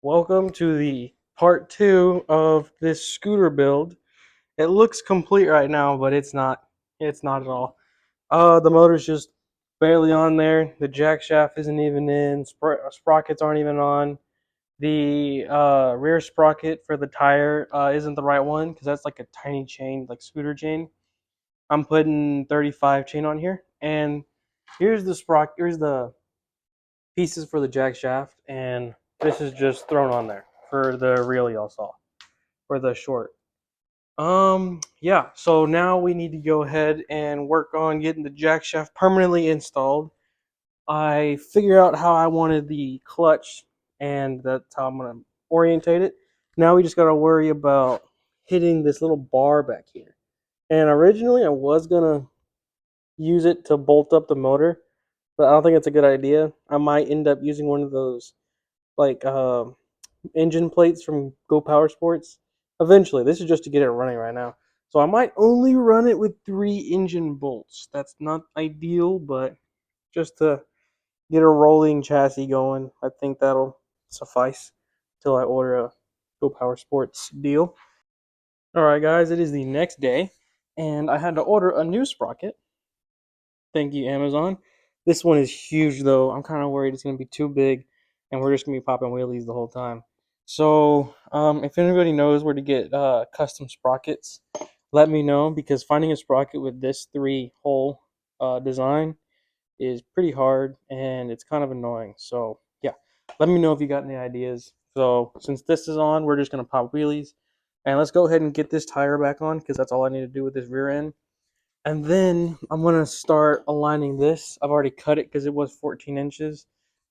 Welcome to the part two of this scooter build. It looks complete right now, but it's not. It's not at all. The motor's just barely on there. The jack shaft isn't even in. Sprockets aren't even on. The rear sprocket for the tire isn't the right one because that's like a tiny chain, like scooter chain. I'm putting 35 chain on here, and here's the sprocket. Here's the pieces for the jack shaft, and this is just thrown on there for the reel y'all saw for the short. Yeah, so now we need to go ahead and work on getting the jack shaft permanently installed. I figured out how I wanted the clutch, and that's how I'm gonna orientate it. Now we just gotta worry about hitting this little bar back here. And originally I was gonna use it to bolt up the motor, but I don't think it's a good idea. I might end up using one of those like engine plates from Go Power Sports. Eventually, this is just to get it running right now. So I might only run it with 3 engine bolts. That's not ideal, but just to get a rolling chassis going, I think that'll suffice till I order a Go Power Sports deal. All right, guys, it is the next day, and I had to order a new sprocket. Thank you, Amazon. This one is huge, though. I'm kind of worried it's going to be too big, and we're just going to be popping wheelies the whole time. So, if anybody knows where to get custom sprockets, let me know, because finding a sprocket with this 3-hole design is pretty hard, and it's kind of annoying. So, yeah, let me know if you got any ideas. So, since this is on, we're just going to pop wheelies. And let's go ahead and get this tire back on, because that's all I need to do with this rear end. And then I'm going to start aligning this. I've already cut it because it was 14 inches.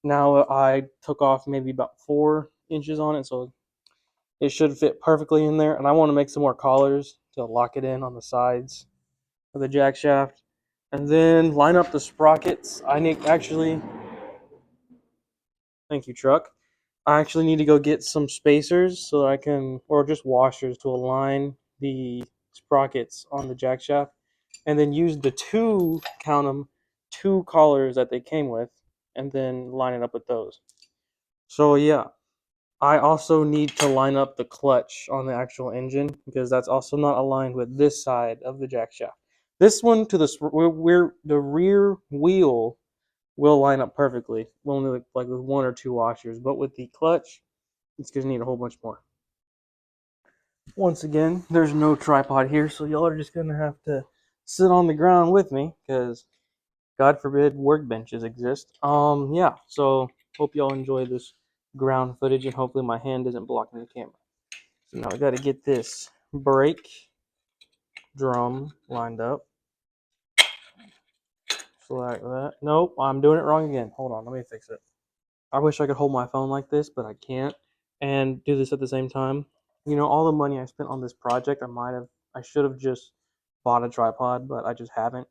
Now I took off maybe about 4 inches on it, so it should fit perfectly in there. And I want to make some more collars to lock it in on the sides of the jack shaft. And then line up the sprockets. I need actually, thank you, truck. I actually need to go get some spacers so that I can, or just washers to align the sprockets on the jack shaft, and then use the count them, 2 collars that they came with, and then line it up with those. So yeah, I also need to line up the clutch on the actual engine because that's also not aligned with this side of the jack shaft. This one to the rear wheel will line up perfectly, only like with 1 or 2 washers, but with the clutch, it's gonna need a whole bunch more. Once again, there's no tripod here, so y'all are just gonna have to sit on the ground with me, because God forbid workbenches exist. Yeah, so hope y'all enjoy this ground footage, and hopefully my hand isn't blocking the camera. So now I gotta get this brake drum lined up. So like that. Nope, I'm doing it wrong again. Hold on, let me fix it. I wish I could hold my phone like this, but I can't, and do this at the same time. You know, all the money I spent on this project, I should have just bought a tripod, but I just haven't.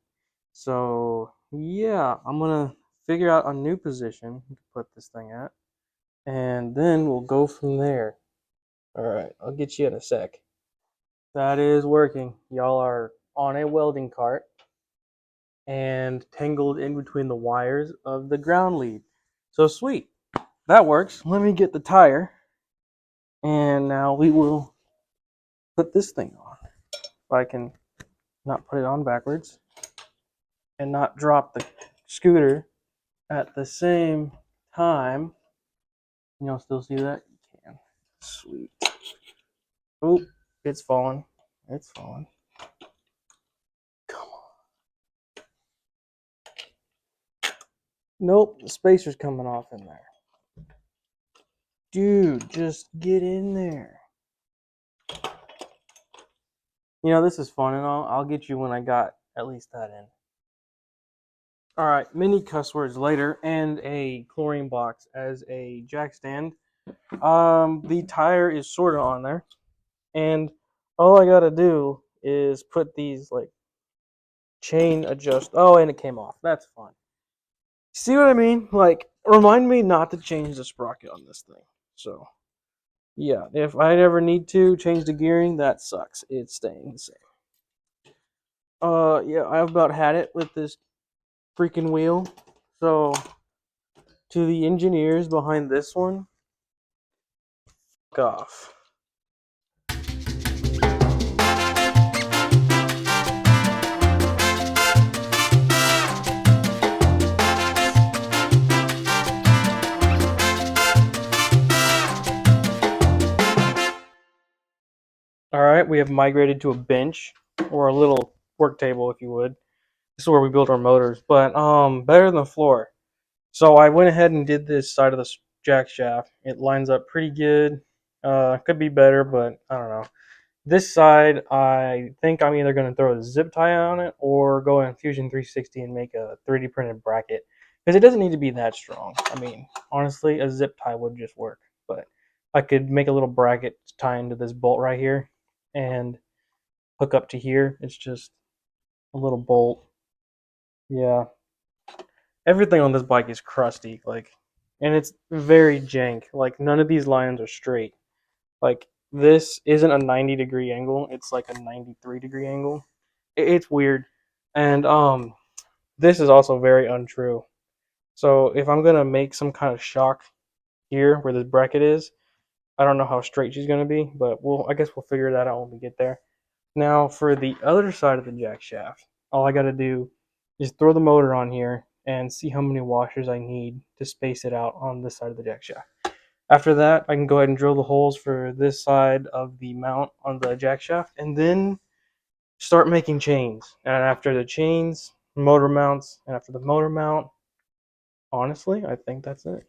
So, yeah, I'm gonna figure out a new position to put this thing at, and then we'll go from there. Alright, I'll get you in a sec. That is working. Y'all are on a welding cart and tangled in between the wires of the ground lead. So sweet. That works. Let me get the tire, and now we will put this thing on. If I can not put it on backwards and not drop the scooter at the same time. You all still see that? You can. Sweet. Oop, it's falling. It's falling. Come on. Nope, the spacer's coming off in there. Dude, just get in there. You know, this is fun and all. I'll get you when I got at least that in. Alright, many cuss words later, and a chlorine box as a jack stand. The tire is sort of on there, and all I gotta do is put these like chain adjust. Oh, and it came off. That's fun. See what I mean? Like, remind me not to change the sprocket on this thing. So, yeah, if I ever need to change the gearing, that sucks. It's staying the same. Yeah, I've about had it with this freaking wheel. So, to the engineers behind this one, off. All right, we have migrated to a bench or a little work table, if you would. This is where we build our motors, but better than the floor. So I went ahead and did this side of the jack shaft. It lines up pretty good. Could be better, but I don't know. This side, I think I'm either going to throw a zip tie on it or go in Fusion 360 and make a 3D printed bracket. Because it doesn't need to be that strong. I mean, honestly, a zip tie would just work. But I could make a little bracket to tie into this bolt right here and hook up to here. It's just a little bolt. Yeah. Everything on this bike is crusty, like, and it's very jank. Like, none of these lines are straight. Like, this isn't a 90-degree angle, it's like a 93-degree angle. It's weird. And this is also very untrue. So if I'm gonna make some kind of shock here where this bracket is, I don't know how straight she's gonna be, but I guess we'll figure that out when we get there. Now for the other side of the jack shaft, all I gotta do is throw the motor on here and see how many washers I need to space it out on this side of the jack shaft. After that, I can go ahead and drill the holes for this side of the mount on the jack shaft and then start making chains. And after the chains, motor mounts, and after the motor mount, honestly, I think that's it.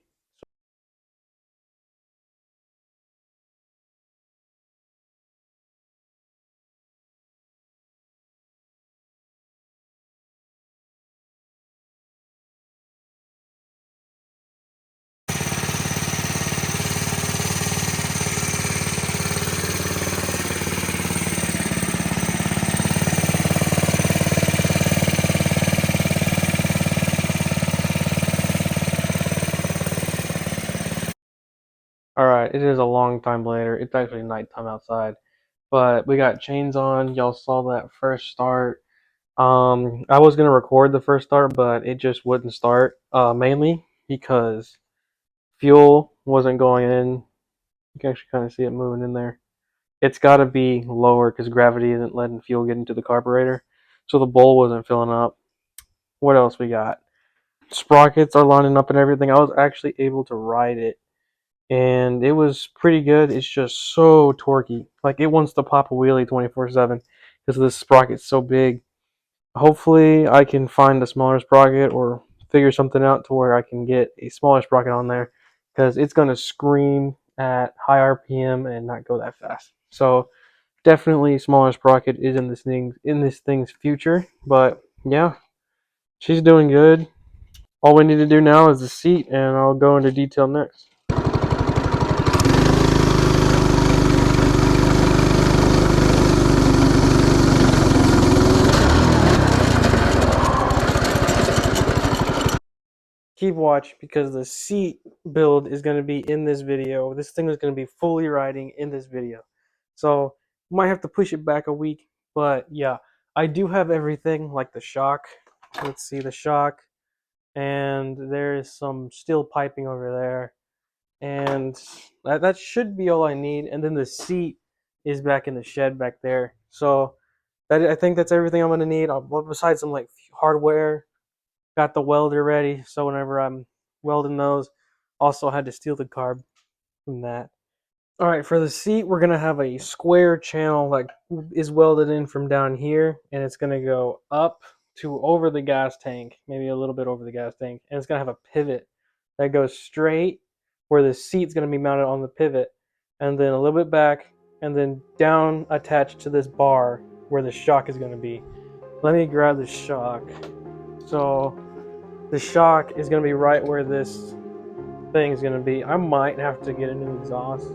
Alright, it is a long time later. It's actually nighttime outside. But we got chains on. Y'all saw that first start. I was gonna record the first start, but it just wouldn't start. Mainly because fuel wasn't going in. You can actually kind of see it moving in there. It's got to be lower because gravity isn't letting fuel get into the carburetor. So the bowl wasn't filling up. What else we got? Sprockets are lining up and everything. I was actually able to ride it, and it was pretty good. It's just so torquey. Like, it wants to pop a wheelie 24/7 because this sprocket's so big. Hopefully I can find a smaller sprocket or figure something out to where I can get a smaller sprocket on there, because it's going to scream at high RPM and not go that fast. So definitely smaller sprocket is in this thing's future. But yeah, she's doing good. All we need to do now is the seat, and I'll go into detail next. Keep watch, because the seat build is going to be in this video. This thing is going to be fully riding in this video. So might have to push it back a week, but yeah, I do have everything, like the shock. Let's see, the shock, and there is some steel piping over there, and that should be all I need. And then the seat is back in the shed back there. So I think that's everything I'm going to need, besides some like hardware. Got the welder ready, so whenever I'm welding those, also had to steal the carb from that. All right, for the seat, we're gonna have a square channel that is welded in from down here, and it's gonna go up to over the gas tank, maybe a little bit over the gas tank, and it's gonna have a pivot that goes straight where the seat's gonna be mounted on the pivot, and then a little bit back, and then down attached to this bar where the shock is gonna be. Let me grab the shock. So the shock is going to be right where this thing is going to be. I might have to get a new exhaust.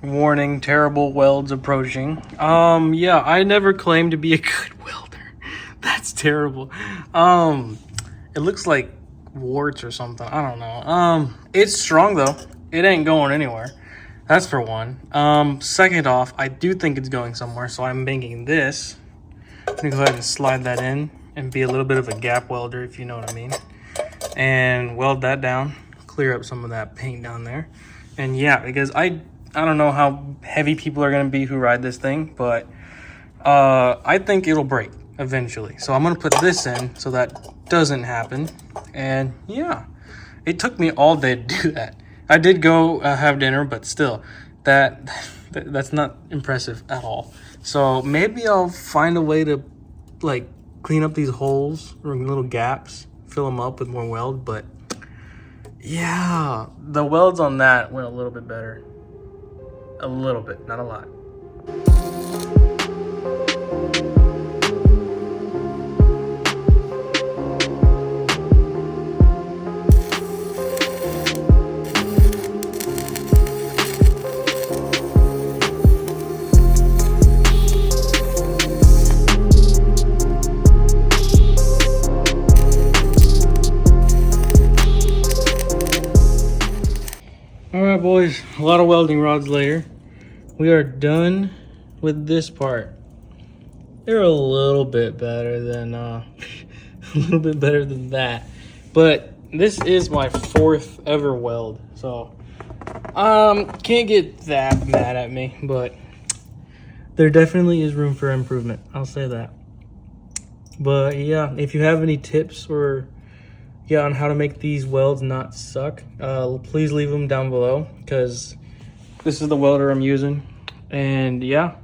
Warning, terrible welds approaching. Yeah, I never claimed to be a good welder. That's terrible. It looks like warts or something. I don't know. It's strong though. It ain't going anywhere. That's for one. Second off, I do think it's going somewhere, so I'm making this. I'm gonna go ahead and slide that in and be a little bit of a gap welder, if you know what I mean. And weld that down, clear up some of that paint down there. And yeah, because I don't know how heavy people are gonna be who ride this thing, but I think it'll break eventually. So I'm gonna put this in so that doesn't happen. And yeah, it took me all day to do that. I did go have dinner, but still, that's not impressive at all. So maybe I'll find a way to like clean up these holes or little gaps, fill them up with more weld. But yeah, the welds on that went a little bit better. A little bit, not a lot. Alright boys, a lot of welding rods later. We are done with this part. They're a little bit better than a little bit better than that. But this is my 4th ever weld. So can't get that mad at me, but there definitely is room for improvement. I'll say that. But yeah, if you have any tips or on how to make these welds not suck, please leave them down below, because this is the welder I'm using. And yeah,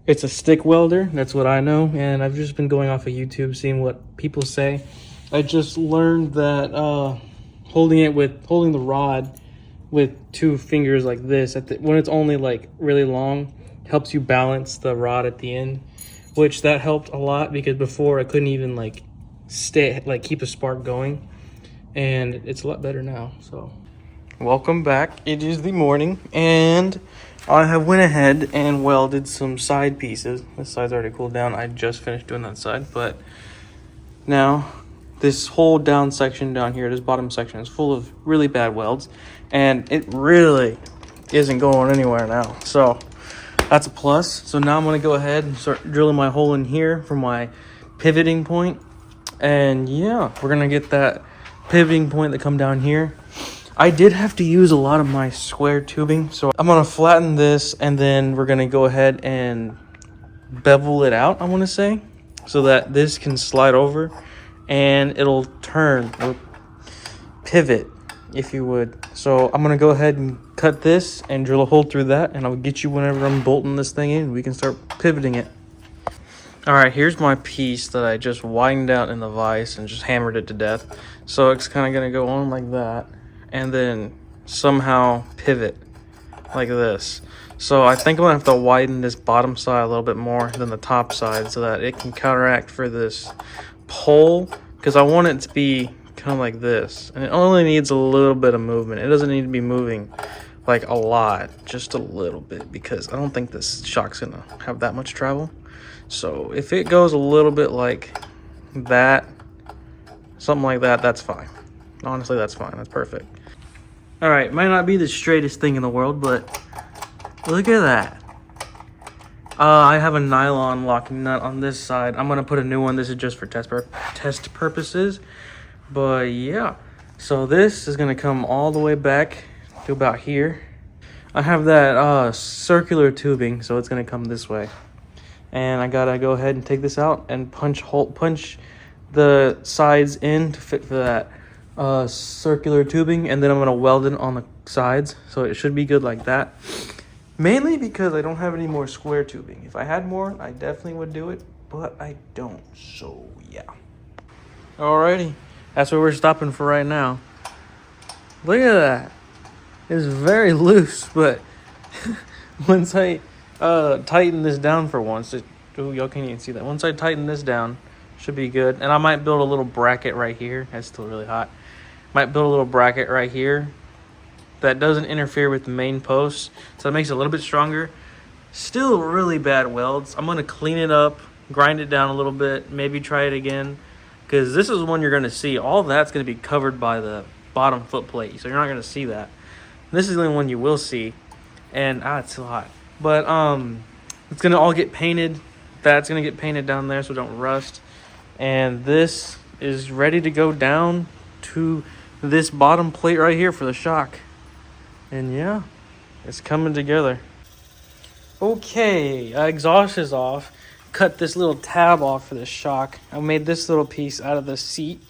it's a stick welder, that's what I know, and I've just been going off of YouTube seeing what people say. I just learned that holding the rod with 2 fingers like this when it's only like really long helps you balance the rod at the end, which that helped a lot, because before I couldn't even keep a spark going, and it's a lot better now. So welcome back. It is the morning, and I have went ahead and welded some side pieces. This side's already cooled down. I just finished doing that side, but now this whole down section down here, this bottom section, is full of really bad welds, and it really isn't going anywhere now. So that's a plus. So now I'm going to go ahead and start drilling my hole in here for my pivoting point. And yeah, we're gonna get that pivoting point that come down here. I did have to use a lot of my square tubing, so I'm gonna flatten this, and then we're gonna go ahead and bevel it out, I want to say, so that this can slide over and it'll turn or pivot, if you would. So I'm gonna go ahead and cut this and drill a hole through that, and I'll get you whenever I'm bolting this thing in. We can start pivoting it. Alright, here's my piece that I just widened out in the vise and just hammered it to death. So it's kind of going to go on like that, and then somehow pivot like this. So I think I'm going to have to widen this bottom side a little bit more than the top side, so that it can counteract for this pole, because I want it to be kind of like this. And it only needs a little bit of movement. It doesn't need to be moving like a lot, just a little bit, because I don't think this shock's going to have that much travel. So if it goes a little bit like that, something like that, that's fine. Honestly, that's fine. That's perfect. All right, might not be the straightest thing in the world, but look at that. I have a nylon locking nut on this side. I'm gonna put a new one. This is just for test purposes. But yeah, so this is gonna come all the way back to about here. I have that circular tubing, so it's gonna come this way. And I gotta go ahead and take this out and punch the sides in to fit for that circular tubing, and then I'm gonna weld it on the sides, so it should be good like that. Mainly because I don't have any more square tubing. If I had more, I definitely would do it, but I don't. So yeah. Alrighty, that's where we're stopping for right now. Look at that. It's very loose, but once I tighten this down for once, y'all can't even see that. Once I tighten this down, should be good. And I might build a little bracket right here. It's still really hot. Might build a little bracket right here that doesn't interfere with the main post, so it makes it a little bit stronger. Still really bad welds. I'm gonna clean it up, grind it down a little bit, maybe try it again, because this is one you're gonna see. All that's gonna be covered by the bottom foot plate, so you're not gonna see that. This is the only one you will see, and it's so hot. But it's gonna all get painted. That's gonna get painted down there so it don't rust. And this is ready to go down to this bottom plate right here for the shock. And yeah, it's coming together. Okay, exhaust is off. Cut this little tab off for the shock. I made this little piece out of the seat.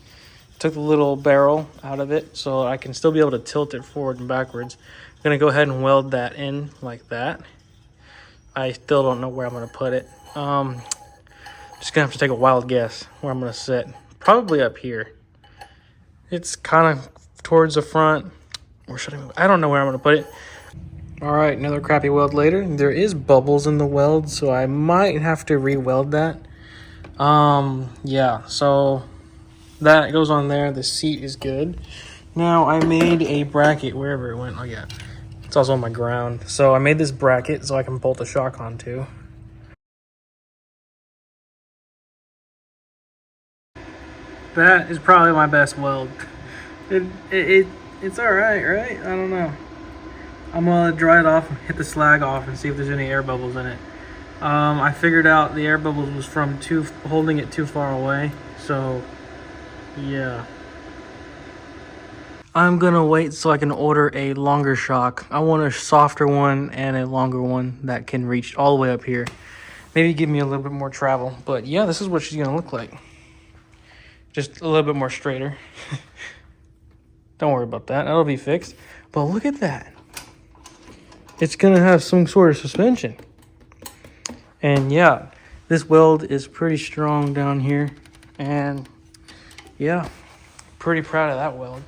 Took the little barrel out of it so I can still be able to tilt it forward and backwards. I'm gonna go ahead and weld that in like that. I still don't know where I'm gonna put it. Just gonna have to take a wild guess where I'm gonna sit. Probably up here. It's kind of towards the front. Or should I don't know where I'm gonna put it. All right, another crappy weld later. There is bubbles in the weld, so I might have to re-weld that. Yeah, so that goes on there. The seat is good. Now I made a bracket wherever it went. Oh yeah, it's also on my ground. So I made this bracket so I can bolt the shock onto. That is probably my best weld. It's all right, right? I don't know. I'm gonna dry it off, hit the slag off, and see if there's any air bubbles in it. I figured out the air bubbles was from holding it too far away. So yeah. I'm gonna wait so I can order a longer shock. I want a softer one and a longer one that can reach all the way up here. Maybe give me a little bit more travel. But yeah, this is what she's gonna look like. Just a little bit more straighter. Don't worry about that. That'll be fixed. But look at that. It's gonna have some sort of suspension. And yeah, this weld is pretty strong down here. And yeah, pretty proud of that weld.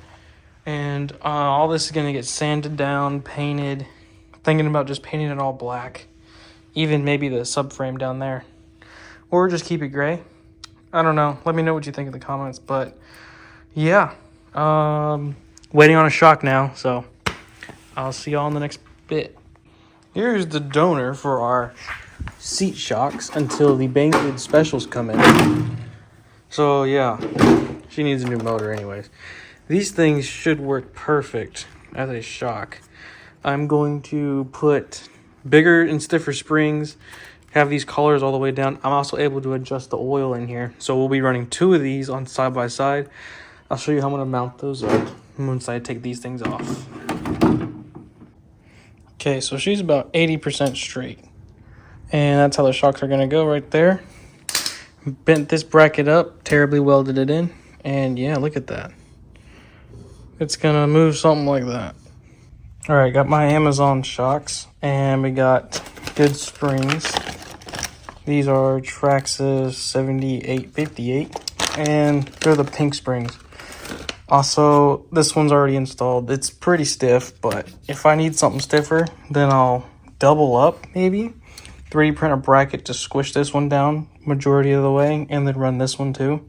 And all this is gonna get sanded down, painted. Thinking about just painting it all black. Even maybe the subframe down there. Or just keep it gray. I don't know. Let me know what you think in the comments. But yeah, waiting on a shock now. So I'll see y'all in the next bit. Here's the donor for our seat shocks until the Bankwood specials come in. So yeah, she needs a new motor anyways. These things should work perfect as a shock. I'm going to put bigger and stiffer springs, have these collars all the way down. I'm also able to adjust the oil in here. So we'll be running 2 of these on side by side. I'll show you how I'm gonna mount those up once I take these things off. Okay, so she's about 80% straight. And that's how the shocks are gonna go right there. Bent this bracket up, terribly welded it in. And yeah, look at that. It's gonna move something like that. All right, got my Amazon shocks and we got good springs. These are Traxxas 7858 and they're the pink springs. Also, this one's already installed. It's pretty stiff, but if I need something stiffer, then I'll double up maybe. 3D print a bracket to squish this one down majority of the way and then run this one too.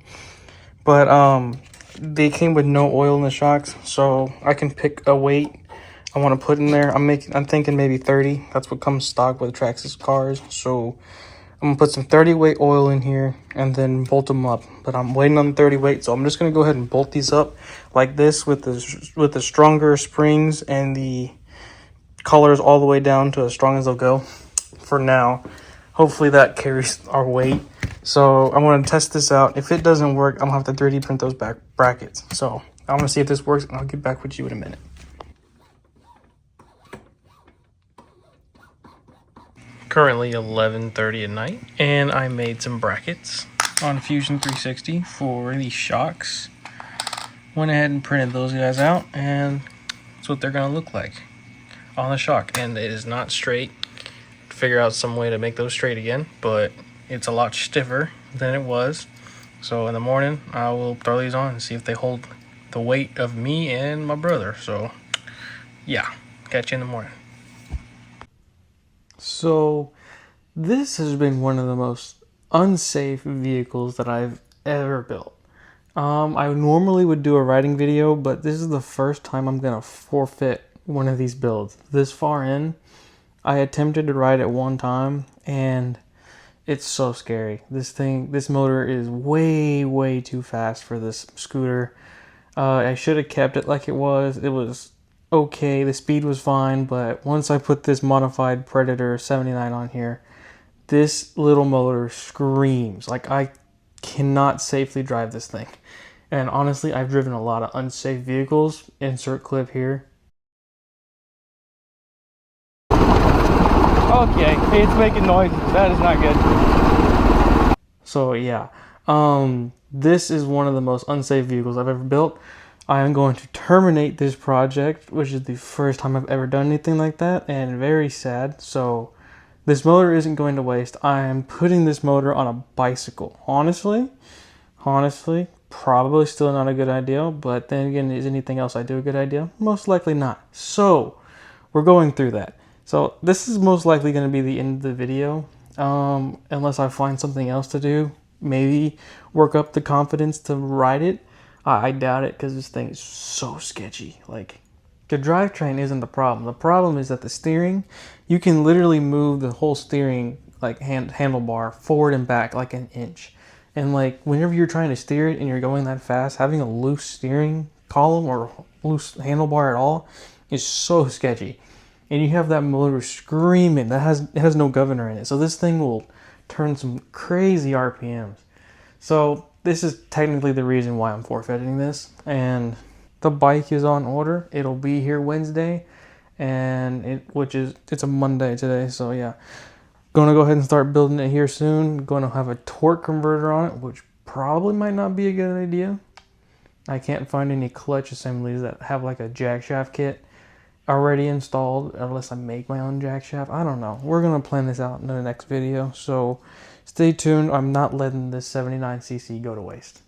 But they came with no oil in the shocks, so I can pick a weight I want to put in there. I'm thinking maybe 30. That's what comes stock with Traxxas cars. So I'm gonna put some 30 weight oil in here and then bolt them up. But I'm waiting on the 30 weight, so I'm just gonna go ahead and bolt these up like this with the stronger springs and the collars all the way down to as strong as they'll go for now. Hopefully that carries our weight. So I'm gonna test this out. If it doesn't work, I'm gonna have to 3D print those back brackets. So I'm gonna see if this works and I'll get back with you in a minute. Currently 11:30 at night, and I made some brackets on Fusion 360 for these shocks. Went ahead and printed those guys out, and that's what they're gonna look like on the shock. And it is not straight. Figure out some way to make those straight again, but it's a lot stiffer than it was. So in the morning, I will throw these on and see if they hold the weight of me and my brother. So yeah, catch you in the morning. So this has been one of the most unsafe vehicles that I've ever built. I normally would do a riding video, but this is the first time I'm gonna forfeit one of these builds. This far in, I attempted to ride it one time, and it's so scary. This motor is way too fast for this scooter. I should have kept it like it was. It was okay. The speed was fine, but once I put this modified Predator 79 on here, this little motor screams. Like, I cannot safely drive this thing. And honestly, I've driven a lot of unsafe vehicles. Insert clip here. Okay, it's making noise. That is not good. So yeah, this is one of the most unsafe vehicles I've ever built. I am going to terminate this project, which is the first time I've ever done anything like that, and very sad. So this motor isn't going to waste. I am putting this motor on a bicycle. Honestly, probably still not a good idea, but then again, is anything else I do a good idea? Most likely not. So we're going through that. So this is most likely going to be the end of the video, unless I find something else to do. Maybe work up the confidence to ride it. I doubt it, because this thing is so sketchy. Like, the drivetrain isn't the problem. The problem is that the steering, you can literally move the whole steering, like handlebar, forward and back like an inch. And like, whenever you're trying to steer it and you're going that fast, having a loose steering column or loose handlebar at all is so sketchy. And you have that motor screaming. It has no governor in it. So this thing will turn some crazy RPMs. So this is technically the reason why I'm forfeiting this. And the bike is on order. It'll be here Wednesday, and it's a Monday today. So yeah, gonna go ahead and start building it here soon. Gonna have a torque converter on it, which probably might not be a good idea. I can't find any clutch assemblies that have like a jack shaft kit already installed, unless I make my own jack shaft. I don't know. We're gonna plan this out in the next video, so stay tuned. I'm not letting this 79cc go to waste.